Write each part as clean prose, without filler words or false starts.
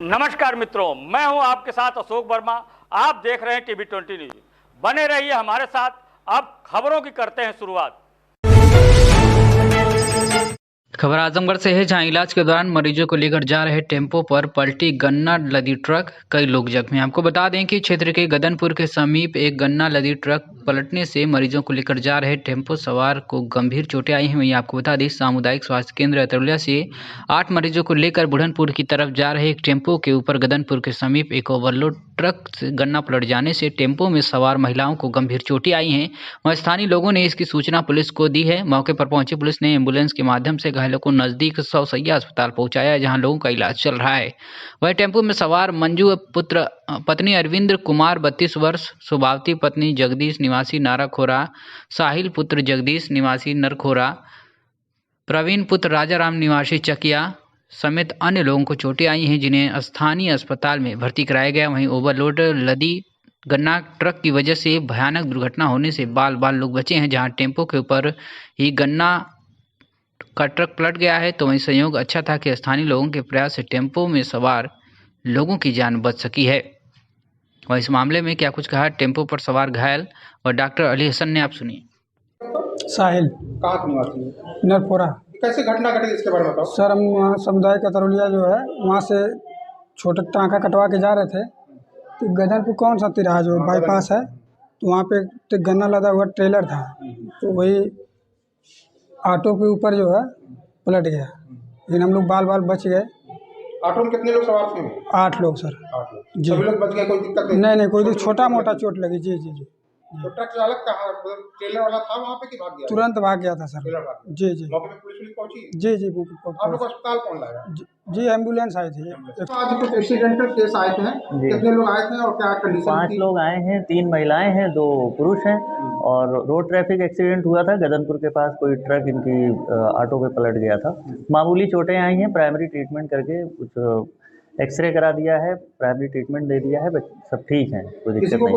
नमस्कार मित्रों, मैं हूं आपके साथ अशोक वर्मा। आप देख रहे हैं टीवी 20 न्यूज। बने रहिए हमारे साथ। अब खबरों की करते हैं शुरुआत। खबर आजमगढ़ से है, जहां इलाज के दौरान मरीजों को लेकर जा रहे टेम्पो पर पलटी गन्ना लदी ट्रक, कई लोग जख्मी। आपको बता दें कि क्षेत्र के गदनपुर के समीप एक गन्ना लदी ट्रक पलटने से मरीजों को लेकर जा रहे टेम्पो सवार को गंभीर चोटें आई हैं। वहीं आपको बता दें, सामुदायिक स्वास्थ्य केंद्र अतरौलिया से 8 मरीजों को लेकर बुढ़नपुर की तरफ जा रहे एक टेम्पो के ऊपर गदनपुर के समीप एक ओवरलोड ट्रक से गन्ना पलट जाने से टेम्पो में सवार महिलाओं को गंभीर चोटें आई हैं। वहीं स्थानीय लोगों ने इसकी सूचना पुलिस को दी है। मौके पर पहुंची पुलिस ने एम्बुलेंस के माध्यम से घायलों को नजदीक सौसैया अस्पताल पहुंचाया, जहां लोगों का इलाज चल रहा है। वहीं टेम्पो में सवार मंजू पुत्र पत्नी अरविंद कुमार 32 वर्ष, सुभावती पत्नी जगदीश निवासी नाराखोरा, साहिल पुत्र जगदीश निवासी नरखोरा, प्रवीण पुत्र राजाराम निवासी चकिया समेत अन्य लोगों को चोटें आई हैं, जिन्हें स्थानीय अस्पताल में भर्ती कराया गया। वहीं ओवरलोड लदी गन्ना ट्रक की वजह से भयानक दुर्घटना होने से बाल बाल लोग बचे हैं। जहां टेम्पो के ऊपर ही गन्ना का ट्रक पलट गया है, तो वहीं संयोग अच्छा था कि स्थानीय लोगों के प्रयास से टेम्पो में सवार लोगों की जान बच सकी है। और इस मामले में क्या कुछ कहा टेम्पो पर सवार घायल और डॉक्टर अली हसन ने, आप सुनिए। साहिल कहाँ के निवासी है? नरपुरा। कैसे घटना घटी इसके बारे में बताओ। सर, हम वहाँ समुदाय का तरौलिया जो है वहाँ से छोटा टाँका कटवा के जा रहे थे, तो गदनपुर कौन सा तिराहा जो बाईपास है, तो वहाँ पे एक गन्ना लदा हुआ ट्रेलर था, तो वही ऑटो के ऊपर जो है पलट गया, लेकिन हम लोग बाल बाल बच गए। ऑटो में कितने लोग सवार थे? 8 लोग सर। 8 लोग। जी। सभी लोग बच गए, कोई दिक्कत नहीं? नहीं, कोई छोटा मोटा चोट लगी। जी जी जी। तो ट्रक चालक कहाँ, ट्रेलर वाला था वहाँ पे कि भाग गया? तुरंत भाग गया था सर। ट्रेलर भाग गया। जी जी। मौके पे पुलिस पहुंची? जी जी। आप लोग अस्पताल कौन लाया? जी, एम्बुलेंस आई थी। तो आज कुछ एक्सीडेंटल केस आए थे, कितने लोग आए थे और क्या कंडीशन? 5 लोग आए हैं, 3 महिलाएं हैं, 2 पुरुष हैं। और रोड ट्रैफिक एक्सीडेंट हुआ था गदनपुर के पास, कोई ट्रक इनकी ऑटो पे पलट गया था। मामूली चोटें आई हैं, प्राइमरी ट्रीटमेंट करके कुछ एक्सरे करा दिया है, प्राइमरी ट्रीटमेंट दे दिया है, सब ठीक है, कोई दिक्कत नहीं है।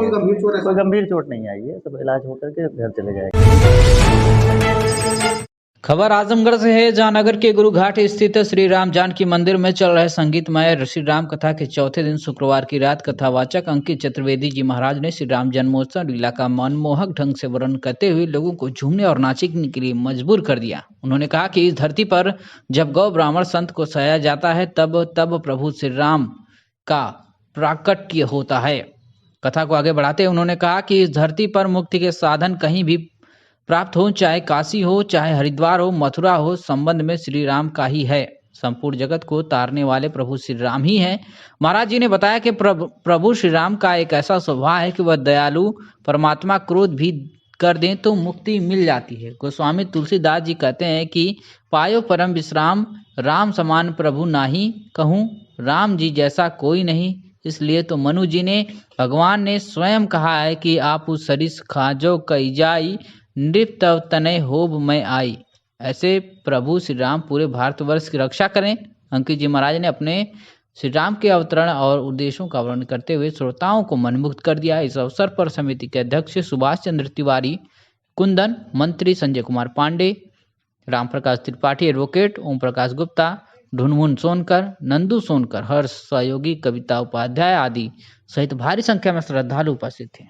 कोई गंभीर चोट नहीं आई है, सब इलाज होकर के घर चले जाएंगे। खबर आजमगढ़ से है, जहां नगर के गुरुघाट स्थित श्री राम जानकी मंदिर में चल रहे संगीतमय श्री राम कथा के चौथे दिन शुक्रवार की रात कथावाचक अंकित चतुर्वेदी जी महाराज ने श्री राम जन्मोत्सव लीला का मनमोहक ढंग से वर्णन करते हुए लोगों को झूमने और नाचने के लिए मजबूर कर दिया। उन्होंने कहा कि इस धरती पर जब गौ ब्राह्मण संत को सहाया जाता है, तब प्रभु श्री राम का प्राकट्य होता है। कथा को आगे बढ़ाते हुए उन्होंने कहा कि इस धरती पर मुक्ति के साधन कहीं भी प्राप्त हो, चाहे काशी हो, चाहे हरिद्वार हो, मथुरा हो, संबंध में श्री राम का ही है। संपूर्ण जगत को तारने वाले प्रभु श्री राम ही हैं। महाराज जी ने बताया कि प्रभु श्री राम का एक ऐसा स्वभाव है कि वह दयालु परमात्मा क्रोध भी कर दें तो मुक्ति मिल जाती है। गोस्वामी तुलसीदास जी कहते हैं कि पायो परम विश्राम, राम समान प्रभु नाही कहूँ, राम जी जैसा कोई नहीं। इसलिए तो मनु जी ने, भगवान ने स्वयं कहा है कि आप उस सरिस खाजो कई जाई, नृप तव तनय होब मैं आई। ऐसे प्रभु श्री राम पूरे भारतवर्ष की रक्षा करें। अंकित जी महाराज ने अपने श्री राम के अवतरण और उद्देश्यों का वर्णन करते हुए श्रोताओं को मनमुग्ध कर दिया। इस अवसर पर समिति के अध्यक्ष सुभाष चंद्र तिवारी कुंदन, मंत्री संजय कुमार पांडे, राम प्रकाश त्रिपाठी एडवोकेट, ओम प्रकाश गुप्ता, ढुनमुन सोनकर, नंदू सोनकर, हर्ष सहयोगी, कविता उपाध्याय आदि सहित भारी संख्या में श्रद्धालु उपस्थित थे।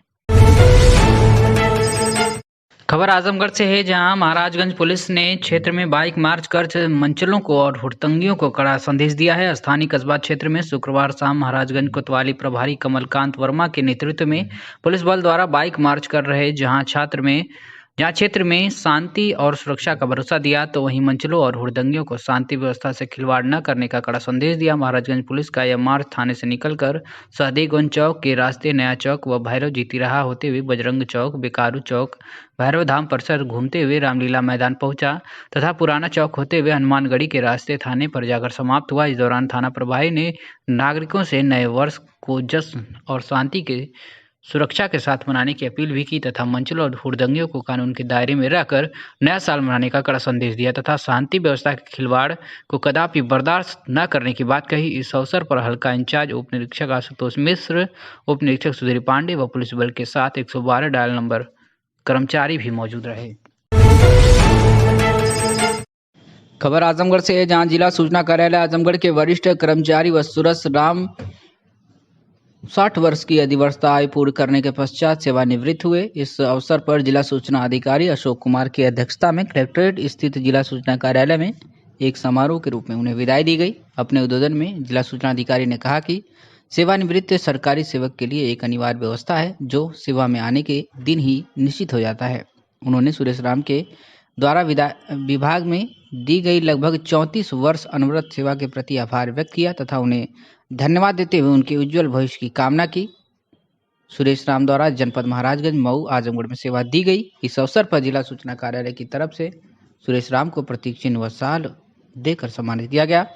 खबर आजमगढ़ से है, जहां महाराजगंज पुलिस ने क्षेत्र में बाइक मार्च कर मंचलों को और हुड़दंगियों को कड़ा संदेश दिया है। स्थानीय कस्बा क्षेत्र में शुक्रवार शाम महाराजगंज कोतवाली प्रभारी कमलकांत वर्मा के नेतृत्व में पुलिस बल द्वारा बाइक मार्च कर रहे जहां क्षेत्र में शांति और सुरक्षा का भरोसा दिया, तो वहीं मंचलों और हुड़दंगियों को शांति व्यवस्था से खिलवाड़ न करने का कड़ा संदेश दिया। महाराजगंज पुलिस का यह मार्च थाने से निकलकर सहदेवगंज चौक के रास्ते नया चौक व भैरव जीती रहा होते हुए बजरंग चौक, बेकारू चौक, भैरव धाम परिसर घूमते हुए रामलीला मैदान पहुंचा तथा पुराना चौक होते हुए हनुमानगढ़ी के रास्ते थाने पर जाकर समाप्त हुआ। इस दौरान थाना प्रभारी ने नागरिकों से नए वर्ष को जश्न और शांति के सुरक्षा के साथ मनाने की अपील भी की तथा मंचलों और हुड़दंगियों को कानून के दायरे में रहकर नया साल मनाने का कड़ा संदेश दिया तथा शांति व्यवस्था के खिलवाड़ को कदापि बर्दाश्त न करने की बात कही। इस अवसर पर हल्का इंचार्ज उप निरीक्षक आशुतोष मिश्र, उप निरीक्षक सुधीर पांडे व पुलिस बल के साथ 112 डायल नंबर कर्मचारी भी मौजूद रहे। खबर आजमगढ़ से है, जहां जिला सूचना कार्यालय आजमगढ़ के वरिष्ठ कर्मचारी व सुरस राम 60 वर्ष की अधिवर्षता आयु पूर्ण करने के पश्चात सेवानिवृत्त हुए। इस अवसर पर जिला सूचना अधिकारी अशोक कुमार की अध्यक्षता में कलेक्ट्रेट स्थित जिला सूचना कार्यालय में एक समारोह के रूप में उन्हें विदाई दी गई। अपने उद्बोधन में जिला सूचना अधिकारी ने कहा कि सेवानिवृत्त सरकारी सेवक के लिए एक अनिवार्य व्यवस्था है जो सेवा में आने के दिन ही निश्चित हो जाता है। उन्होंने सुरेश राम के द्वारा विभाग में दी गई लगभग 34 वर्ष अनवरत सेवा के प्रति आभार व्यक्त किया तथा उन्हें धन्यवाद देते हुए उनके उज्जवल भविष्य की कामना की। सुरेश राम द्वारा जनपद महाराजगंज, मऊ, आजमगढ़ में सेवा दी गई। इस अवसर पर जिला सूचना कार्यालय की तरफ से सुरेश राम को प्रतीक चिन्ह व शाल देकर सम्मानित किया गया।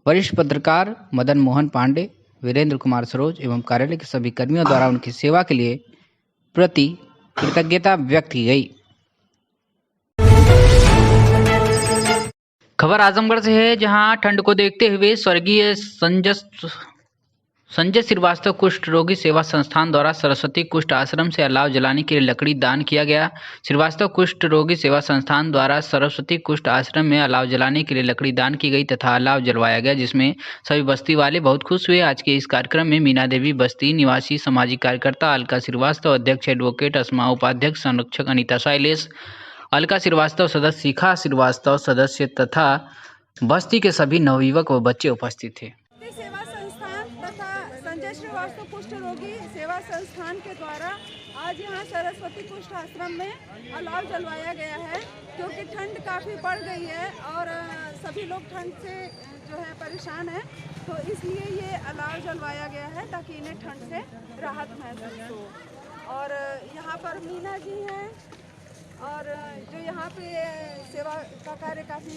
वरिष्ठ पत्रकार मदन मोहन पांडे, वीरेंद्र कुमार सरोज एवं कार्यालय के सभी कर्मियों द्वारा उनकी सेवा के लिए प्रति कृतज्ञता व्यक्त की गई। खबर आजमगढ़ से है, जहां ठंड को देखते हुए स्वर्गीय संजय श्रीवास्तव कुष्ठ रोगी सेवा संस्थान द्वारा सरस्वती कुष्ठ आश्रम से अलाव जलाने के लिए लकड़ी दान किया गया। श्रीवास्तव कुष्ठ रोगी सेवा संस्थान द्वारा सरस्वती कुष्ठ आश्रम में अलाव जलाने के लिए लकड़ी दान की गई तथा अलाव जलवाया गया, जिसमें सभी बस्ती वाले बहुत खुश हुए। आज के इस कार्यक्रम में मीना देवी बस्ती निवासी सामाजिक कार्यकर्ता अलका श्रीवास्तव, अध्यक्ष एडवोकेट अस्मा, उपाध्यक्ष संरक्षक अनीता शैलेश, अलका श्रीवास्तव सदस्य, शिखा श्रीवास्तव सदस्य तथा बस्ती के सभी नवयुवक व बच्चे उपस्थित थे। सेवा संस्थान तथा संजय श्रीवास्तव कुष्ठ रोगी सेवा संस्थान के द्वारा आज यहाँ सरस्वती कुष्ठ आश्रम में अलाव जलवाया गया है, क्योंकि ठंड काफ़ी बढ़ गई है और सभी लोग ठंड से जो है परेशान हैं, तो इसलिए ये अलाव जलवाया गया है ताकि इन्हें ठंड से राहत महसूस हो। और यहाँ पर मीना जी हैं और जो यहाँ पे सेवा का कार्य काफ़ी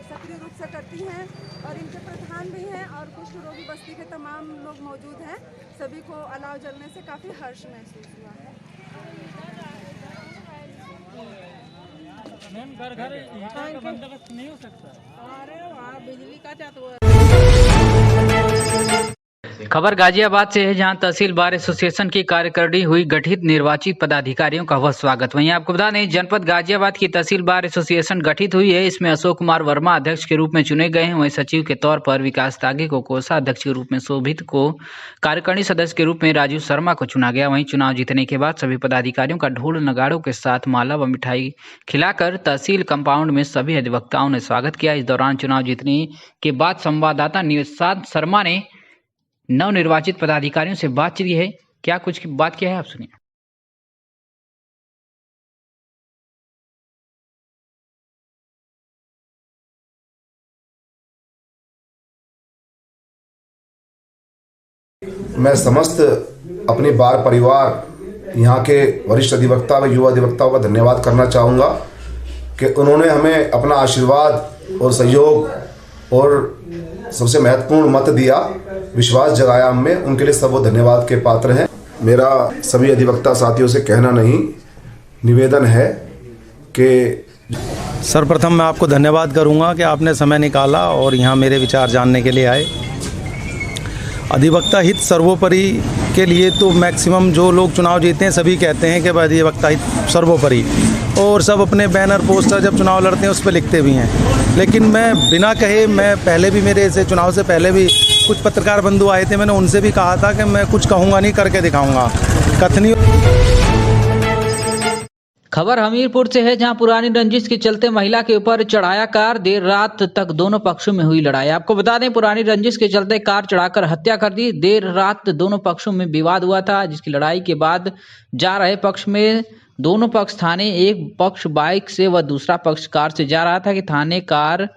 सक्रिय रूप से करती हैं और इनके प्रधान भी हैं और कुष्ठ रोगी बस्ती के तमाम लोग मौजूद हैं। सभी को अलाव जलने से काफ़ी हर्ष महसूस हुआ है। मैम घर घर हीटर का बंदोबस्त नहीं हो सकता? अरे वाह, बिजली का चाहते खबर गाजियाबाद से है, जहां तहसील बार एसोसिएशन की कार्यकारिणी हुई गठित, निर्वाचित पदाधिकारियों का हुआ स्वागत। वहीं आपको बता दें, जनपद गाजियाबाद की तहसील बार एसोसिएशन गठित हुई है। इसमें अशोक कुमार वर्मा अध्यक्ष के रूप में चुने गए हैं। वहीं सचिव के तौर पर विकास तागे को कोषाध्यक्ष के रूप में, शोभित को कार्यकारिणी सदस्य के रूप में, राजू शर्मा को चुना गया। वहीं चुनाव जीतने के बाद सभी पदाधिकारियों का ढोल नगाड़ों के साथ माला व मिठाई खिलाकर तहसील कंपाउंड में सभी अधिवक्ताओं ने स्वागत किया। इस दौरान चुनाव जीतने के बाद संवाददाता निषाद शर्मा ने नवनिर्वाचित पदाधिकारियों से बातचीत की है। क्या कुछ बात किया है, आप सुनिए। मैं समस्त अपने बार परिवार, यहाँ के वरिष्ठ अधिवक्ता व युवा अधिवक्ताओं का धन्यवाद करना चाहूँगा कि उन्होंने हमें अपना आशीर्वाद और सहयोग और सबसे महत्वपूर्ण मत दिया, विश्वास जगाया हमें। उनके लिए सब वो धन्यवाद के पात्र हैं। मेरा सभी अधिवक्ता साथियों से कहना नहीं, निवेदन है कि सर्वप्रथम मैं आपको धन्यवाद करूंगा कि आपने समय निकाला और यहाँ मेरे विचार जानने के लिए आए। अधिवक्ता हित सर्वोपरि के लिए तो मैक्सिमम जो लोग चुनाव जीतते हैं सभी कहते हैं कि अधिवक्ता हित सर्वोपरि, और सब अपने बैनर पोस्टर जब चुनाव लड़ते हैं उस पर लिखते भी हैं। लेकिन मैं बिना कहे, मैं पहले भी, मेरे ऐसे चुनाव से पहले भी कुछ पत्रकार बंधु आए थे, मैंने उनसे भी कहा था कि मैं कुछ कहूँगा नहीं, करके दिखाऊँगा। कथनी खबर हमीरपुर से है, जहां पुरानी रंजिश के चलते महिला के ऊपर चढ़ाया कार, देर रात तक दोनों पक्षों में हुई लड़ाई। आपको बता दें, पुरानी रंजिश के चलते कार चढ़ाकर हत्या कर दी। देर रात दोनों पक्षों में विवाद हुआ था, जिसकी लड़ाई के बाद जा रहे पक्ष में दोनों पक्ष थाने, एक पक्ष बाइक से व दूसरा पक्ष कार से जा रहा था कि थाने कार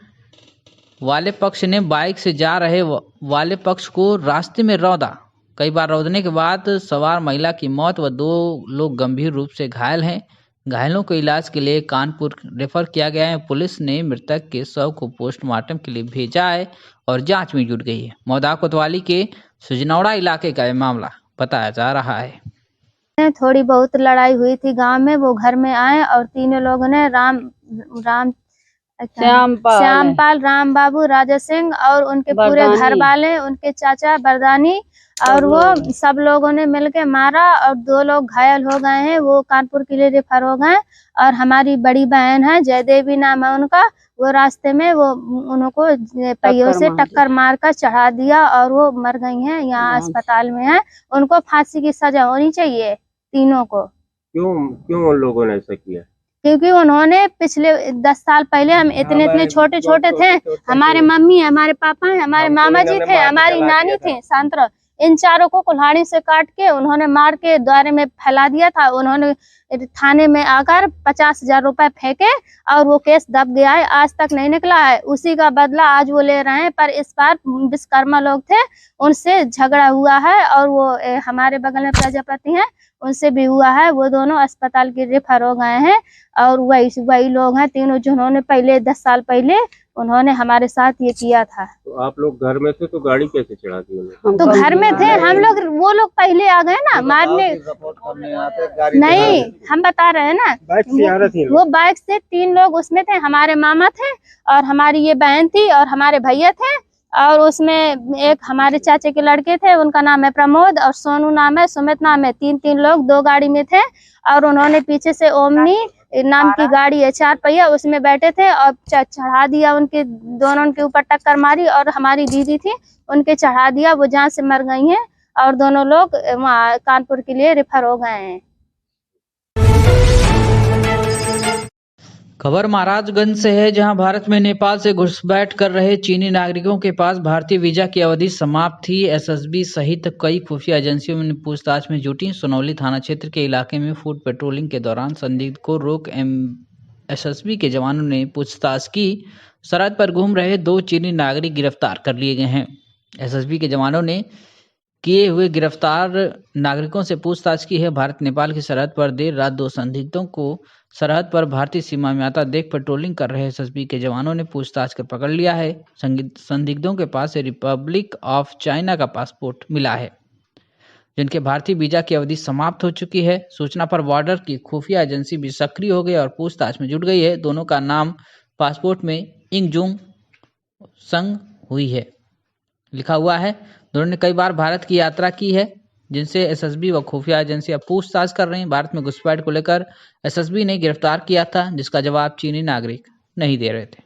वाले पक्ष ने बाइक से जा रहे वाले पक्ष को रास्ते में रौंदा। कई बार रौंदने के बाद सवार महिला की मौत व 2 लोग गंभीर रूप से घायल हैं। घायलों को इलाज के लिए कानपुर रेफर किया गया है। पुलिस ने मृतक के शव को पोस्टमार्टम के लिए भेजा है और जांच में जुट गई है। मौदा कोतवाली के सुजनौड़ा इलाके का यह मामला बताया जा रहा है। थोड़ी बहुत लड़ाई हुई थी गांव में, वो घर में आए और तीनों लोगों ने राम श्यामपाल, राम बाबू, राजा सिंह और उनके पूरे घर वाले, उनके चाचा बरदानी और वो सब लोगों ने मिलके मारा और 2 लोग घायल हो गए हैं, वो कानपुर के लिए रेफर हो गए। और हमारी बड़ी बहन है जयदेवी नाम है उनका, वो रास्ते में वो उनको पहियों से टक्कर मार कर चढ़ा दिया और वो मर गई हैं, यहाँ अस्पताल में है। उनको फांसी की सजा होनी चाहिए तीनों को। क्यों उन लोगों ने ऐसा किया? क्योंकि उन्होंने पिछले 10 साल पहले हम इतने छोटे छोटे थे, हमारे मम्मी, हमारे पापा, हमारे मामा जी थे, हमारी नानी थे शांतरा, इन चारों को कुल्हाड़ी से काट के उन्होंने मार के द्वारे में फैला दिया था। उन्होंने थाने में आकर 50,000 रुपए फेंके और वो केस दब गया है, आज तक नहीं निकला है। उसी का बदला आज वो ले रहे हैं। पर इस बार विश्वकर्मा लोग थे, उनसे झगड़ा हुआ है और वो हमारे बगल में प्रजापति हैं, उनसे भी हुआ है। वो दोनों अस्पताल के रेफर हो गए हैं और वही लोग हैं तीनों जिन्होंने पहले 10 साल पहले उन्होंने हमारे साथ ये किया था। तो आप लोग घर में थे तो गाड़ी कैसे चढ़ा दी उन्होंने? तो घर में थे हम लोग, वो लोग पहले आ गए ना मारने। नहीं, हम बता रहे हैं ना, वो बाइक से 3 लोग उसमें थे, हमारे मामा थे और हमारी ये बहन थी और हमारे भैया थे और उसमें एक हमारे चाचे के लड़के थे, उनका नाम है प्रमोद और सोनू नाम है, सुमित नाम है। 3 लोग 2 गाड़ी में थे और उन्होंने पीछे से ओमनी नाम की गाड़ी है 4 पहिया, उसमें बैठे थे और चढ़ा दिया दोनों के ऊपर टक्कर मारी और हमारी दीदी थी उनके चढ़ा दिया, वो जहाँ से मर गई हैं और दोनों लोग वहाँ कानपुर के लिए रेफर हो गए हैं। खबर महाराजगंज से है, जहां भारत में नेपाल से घुसपैठ कर रहे चीनी नागरिकों के पास भारतीय वीजा की अवधि समाप्त थी। एसएसबी सहित कई खुफिया एजेंसियों ने पूछताछ में जुटी। सोनौली थाना क्षेत्र के इलाके में फूड पेट्रोलिंग के दौरान संदिग्ध को रोक एसएसबी के जवानों ने पूछताछ की। सरहद पर घूम रहे 2 चीनी नागरिक गिरफ्तार कर लिए गए हैं। एसएसबी के जवानों ने किए हुए गिरफ्तार नागरिकों से पूछताछ की है। भारत नेपाल की सरहद पर देर रात 2 संदिग्धों को सरहद पर भारतीय सीमा में आता देख पेट्रोलिंग कर रहे एसएसबी के जवानों ने पूछताछ कर पकड़ लिया है। संदिग्धों के पास से रिपब्लिक ऑफ चाइना का पासपोर्ट मिला है, जिनके भारतीय वीजा की अवधि समाप्त हो चुकी है। सूचना पर बॉर्डर की खुफिया एजेंसी भी सक्रिय हो गई और पूछताछ में जुट गई है। दोनों का नाम पासपोर्ट में इंगजुंग संग हुई है लिखा हुआ है। दोनों ने कई बार भारत की यात्रा की है, जिनसे एसएसबी व खुफिया एजेंसियां पूछताछ कर रही हैं। भारत में घुसपैठ को लेकर एसएसबी ने गिरफ्तार किया था, जिसका जवाब चीनी नागरिक नहीं दे रहे थे।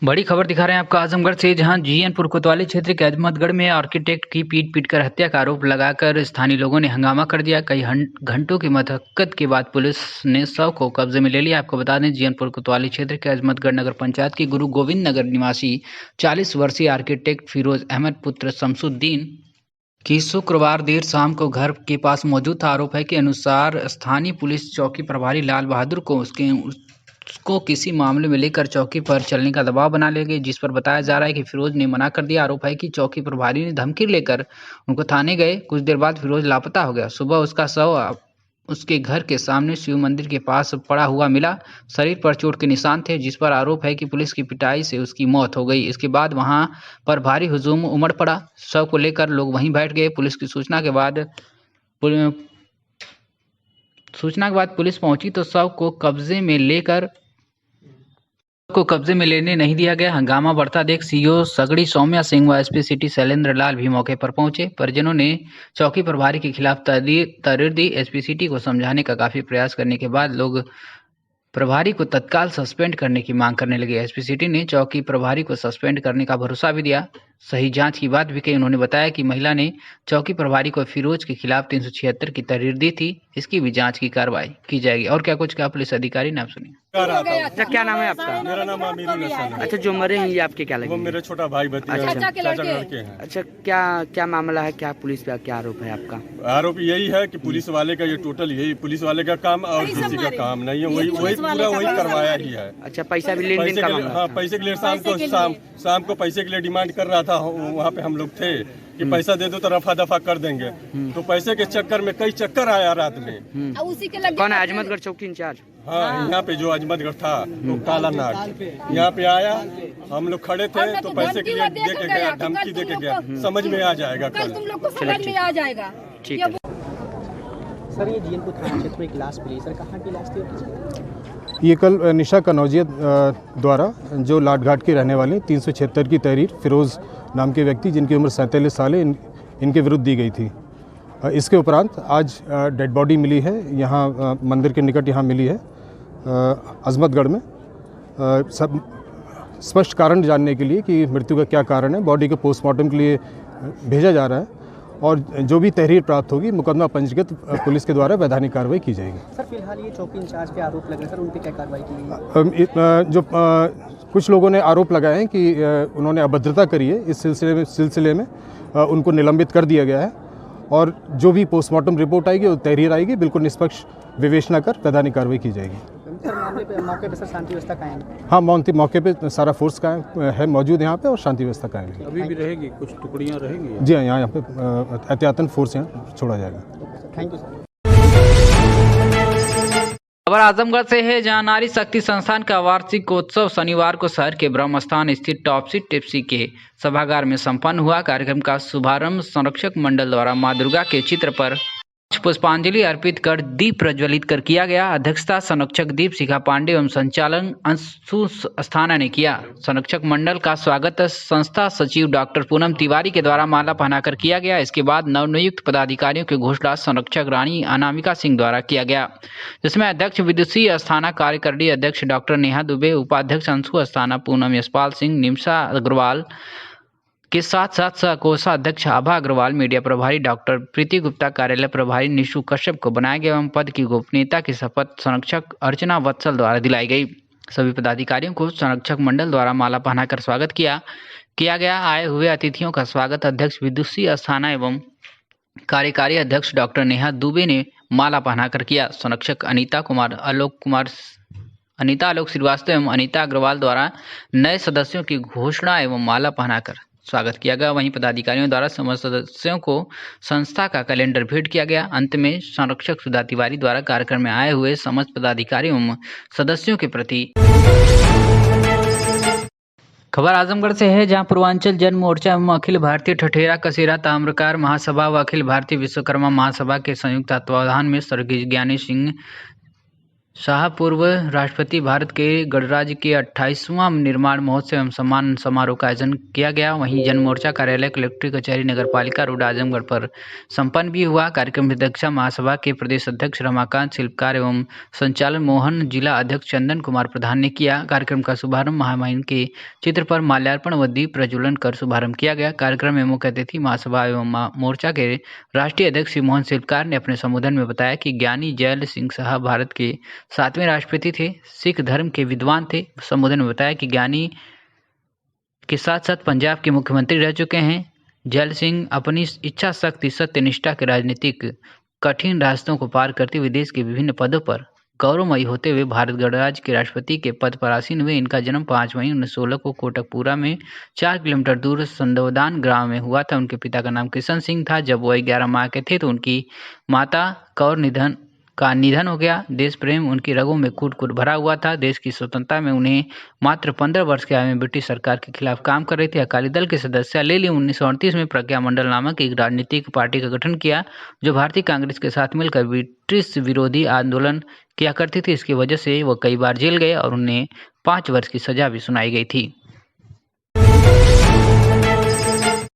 बड़ी खबर दिखा रहे हैं आपको आजमगढ़ से, जहां जीएनपुर कोतवाली क्षेत्र के अजमतगढ़ में आर्किटेक्ट की पीट कर हत्या का आरोप लगाकर स्थानीय लोगों ने हंगामा कर दिया। कई घंटों की मशक्कत के बाद पुलिस ने शव को कब्जे में ले लिया। आपको बता दें, जीएनपुर कोतवाली क्षेत्र के अजमतगढ़ नगर पंचायत की गुरु गोविंद नगर निवासी 40 वर्षीय आर्किटेक्ट फिरोज अहमद पुत्र शमसुद्दीन की शुक्रवार देर शाम को घर के पास मौजूद था। आरोप है कि अनुसार स्थानीय पुलिस चौकी प्रभारी लाल बहादुर को उसको किसी मामले में लेकर चौकी पर चलने का दबाव बना ले गए, जिस पर बताया जा रहा है कि फिरोज ने मना कर दिया। आरोप है कि चौकी प्रभारी ने धमकी लेकर उनको थाने गए। कुछ देर बाद फिरोज लापता हो गया। सुबह उसका शव उसके घर के सामने शिव मंदिर के पास पड़ा हुआ मिला। शरीर पर चोट के निशान थे, जिस पर आरोप है कि पुलिस की पिटाई से उसकी मौत हो गई। इसके बाद वहां पर भारी हुजूम उमड़ पड़ा। शव को लेकर लोग वहीं बैठ गए। पुलिस की सूचना के बाद पुलिस पहुंची तो शव को कब्जे में लेने नहीं दिया गया। हंगामा बढ़ता देख सीओ सगड़ी सौम्या सिंह व एसपी सिटी शैलेंद्र लाल भी मौके पर पहुंचे। परिजनों ने चौकी प्रभारी के खिलाफ तहरीर दी। एसपी सिटी को समझाने का काफी प्रयास करने के बाद लोग प्रभारी को तत्काल सस्पेंड करने की मांग करने लगे। एसपी सिटी ने चौकी प्रभारी को सस्पेंड करने का भरोसा भी दिया। सही जांच की बात भी कही। उन्होंने बताया कि महिला ने चौकी प्रभारी को फिरोज के खिलाफ 376 की तहरीर दी थी। इसकी भी जांच की कार्रवाई की जाएगी। और क्या कुछ कहा पुलिस अधिकारी ने, आप सुनिए। अच्छा, क्या नाम है आपका? मेरा नाम आमिर हसन है। अच्छा, जो मरे हैं ये आपके क्या लगे? वो मेरे छोटा भाई भतीजा लड़के हैं। अच्छा, क्या मामला है? क्या पुलिस पे क्या आरोप है आपका? आरोप यही है कि पुलिस वाले का ये टोटल यही पुलिस वाले का काम और किसी का काम नहीं है, वही पूरा वही करवाया ही है। अच्छा, पैसा भी लेन देन का मामला? हाँ, पैसे के लिए शाम को पैसे के लिए डिमांड कर रहा था। वहाँ पे हम लोग थे कि पैसा दे दो तो रफा दफा कर देंगे। तो पैसे के चक्कर में कई चक्कर आया रात में। कौन है? अजमतगढ़ चौकी इंचार्ज? हाँ, यहाँ पे जो अजमतगढ़ था वो काला नाग यहाँ पे आया। हम लोग खड़े थे तो पैसे के लिए दे के गया, धमकी दे के गया। समझ में आ जाएगा कल, तुम लोग को समझ में आ जाएगा। ठीक है सर, ये जीएनपुर थाना क्षेत्र में एक लाश मिली, सर कहाँ की लाश थी? ये कल निशा कनौजिया द्वारा जो लाटघाट के रहने वाले 376 की तहरीर फिरोज़ नाम के व्यक्ति जिनकी उम्र 47 साल है इनके विरुद्ध दी गई थी। इसके उपरांत आज डेड बॉडी मिली है यहाँ मंदिर के निकट यहाँ मिली है अजमतगढ़ में। सब स्पष्ट कारण जानने के लिए कि मृत्यु का क्या कारण है बॉडी को पोस्टमार्टम के लिए भेजा जा रहा है और जो भी तहरीर प्राप्त होगी मुकदमा पंजीकृत पुलिस के द्वारा वैधानिक कार्रवाई की जाएगी। सर फिलहाल ये चौकी इंचार्ज पे आरोप लग रहे हैं सर, उन पे क्या कार्रवाई की गई? जो कुछ लोगों ने आरोप लगाए हैं कि उन्होंने अभद्रता करी है, इस सिलसिले में उनको निलंबित कर दिया गया है और जो भी पोस्टमार्टम रिपोर्ट आएगी और तहरीर आएगी बिल्कुल निष्पक्ष विवेचना कर वैधानिक कार्रवाई की जाएगी। सर मौके पे सर शांति व्यवस्था कायम है? हाँ, मौके पे सारा फोर्स कायम है, मौजूद यहाँ पे और शांति व्यवस्था कायम है। अभी भी रहेगी, कुछ टुकड़ियाँ रहेंगी? जी हाँ, यहाँ पे एहतियातन फोर्स यहाँ छोड़ा जाएगा। Thank you sir. खबर आजमगढ़ से है, जहां नारी शक्ति संस्थान का वार्षिकोत्सव शनिवार को शहर के ब्रह्म स्थान स्थित टॉपसी टिप्सी के सभागार में संपन्न हुआ। कार्यक्रम का शुभारंभ संरक्षक मंडल द्वारा मां दुर्गा के चित्र पर पुष्पांजलि अर्पित कर दीप प्रज्वलित कर किया गया। अध्यक्षता संरक्षक दीप शिखा पांडे एवं संचालन अंशु अस्थाना ने किया। संरक्षक मंडल का स्वागत संस्था सचिव डॉक्टर पूनम तिवारी के द्वारा माला पहनाकर किया गया। इसके बाद नवनियुक्त पदाधिकारियों की घोषणा संरक्षक रानी अनामिका सिंह द्वारा किया गया, जिसमें अध्यक्ष विदुषी अस्थाना, कार्यकारिणी अध्यक्ष डॉक्टर नेहा दुबे, उपाध्यक्ष अंशु अस्थाना, पूनम यशपाल सिंह, निमिषा अग्रवाल के साथ साथ सह कोषाध्यक्ष आभा अग्रवाल, मीडिया प्रभारी डॉक्टर प्रीति गुप्ता, कार्यालय प्रभारी निशु कश्यप को बनाया गया एवं पद की गोपनीयता की शपथ संरक्षक अर्चना वत्सल द्वारा दिलाई गई। सभी पदाधिकारियों को संरक्षक मंडल द्वारा माला पहनाकर स्वागत किया गया। आए हुए अतिथियों का स्वागत अध्यक्ष विदुषी अस्थाना एवं कार्यकारी अध्यक्ष डॉक्टर नेहा दुबे ने माला पहनाकर किया। संरक्षक अनीता आलोक श्रीवास्तव एवं अनीता अग्रवाल द्वारा नए सदस्यों की घोषणा एवं माला पहनाकर स्वागत किया गया। वहीं पदाधिकारियों द्वारा समस्त सदस्यों को संस्था का कैलेंडर भेंट किया गया। अंत में संरक्षक सुधा तिवारी द्वारा कार्यक्रम में आए हुए समस्त पदाधिकारियों एवं सदस्यों के प्रति। खबर आजमगढ़ से है, जहां पूर्वांचल जन मोर्चा एवं अखिल भारतीय ठठेरा कसेरा ताम्रकार महासभा व अखिल भारतीय विश्वकर्मा महासभा के संयुक्त तत्वावधान में स्वर्गीय ज्ञानी सिंह शाह पूर्व राष्ट्रपति भारत के गणराज्य के 28वां निर्माण महोत्सव एवं सम्मान समारोह का आयोजन किया गया। वहीं जन मोर्चा कार्यालय, कलेक्ट्रेट कचहरी, नगरपालिका रोड आजमगढ़ पर संपन्न भी हुआ। कार्यक्रम में अध्यक्षा महासभा के प्रदेश अध्यक्ष रमाकांत, शिल्पकार एवं संचालन मोहन, जिला अध्यक्ष चंदन कुमार प्रधान ने किया। कार्यक्रम का शुभारंभ महामहिम के चित्र पर माल्यार्पण व दीप प्रज्वलन कर शुभारंभ किया गया। कार्यक्रम में मुख्य अतिथि महासभा एवं मोर्चा के राष्ट्रीय अध्यक्ष श्री मोहन शिल्पकार ने अपने संबोधन में बताया कि ज्ञानी जैल सिंह शाह भारत के 7वें राष्ट्रपति थे, सिख धर्म के विद्वान थे। संबोधन में बताया कि ज्ञानी के साथ साथ पंजाब के मुख्यमंत्री रह चुके हैं। जैल सिंह अपनी इच्छा शक्ति, सत्य निष्ठा के राजनीतिक कठिन रास्तों को पार करते हुए देश के विभिन्न पदों पर गौरवमयी होते हुए भारत गणराज्य के राष्ट्रपति के पद पर आसीन हुए। इनका जन्म 5 मई 1916 को कोटकपुरा में 4 किलोमीटर दूर संदोदान गांव में हुआ था। उनके पिता का नाम किशन सिंह था। जब वो 11 माह के थे तो उनकी माता कौर निधन हो गया। देश प्रेम उनकी रगों में कूट-कूट भरा हुआ था। देश की स्वतंत्रता में उन्हें मात्र 15 वर्ष की आयु में ब्रिटिश सरकार के खिलाफ काम कर रहे थे। अकाली दल के सदस्य ले ली 1938 में प्रज्ञा मंडल नामक एक राजनीतिक पार्टी का गठन किया, जो भारतीय कांग्रेस के साथ मिलकर ब्रिटिश विरोधी आंदोलन किया करती थी। इसकी वजह से वो कई बार जेल गए और उन्हें 5 वर्ष की सजा भी सुनाई गई थी।